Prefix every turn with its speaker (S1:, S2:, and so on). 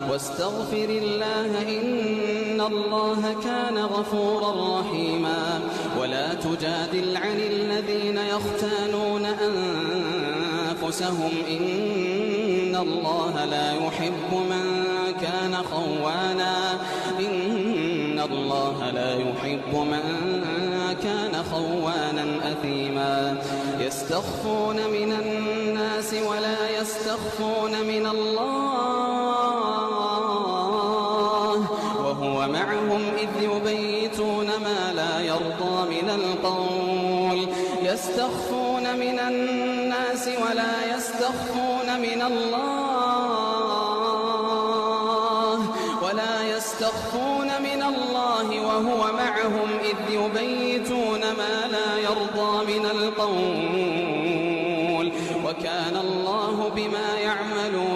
S1: واستغفر الله إن الله كان غفورا رحيما. ولا تجادل عن الذين يختانون أنفسهم إن الله لا يحب من كان خوانا أثيما. يستخفون من الناس ولا يستخفون من الله وهو معهم إذ يبيتون ما لا يرضى من القول. يستخفون من الناس ولا يستخفون من الله وهو معهم إذ يبيتون ما لا يرضى من القول. وكان الله بما يعملون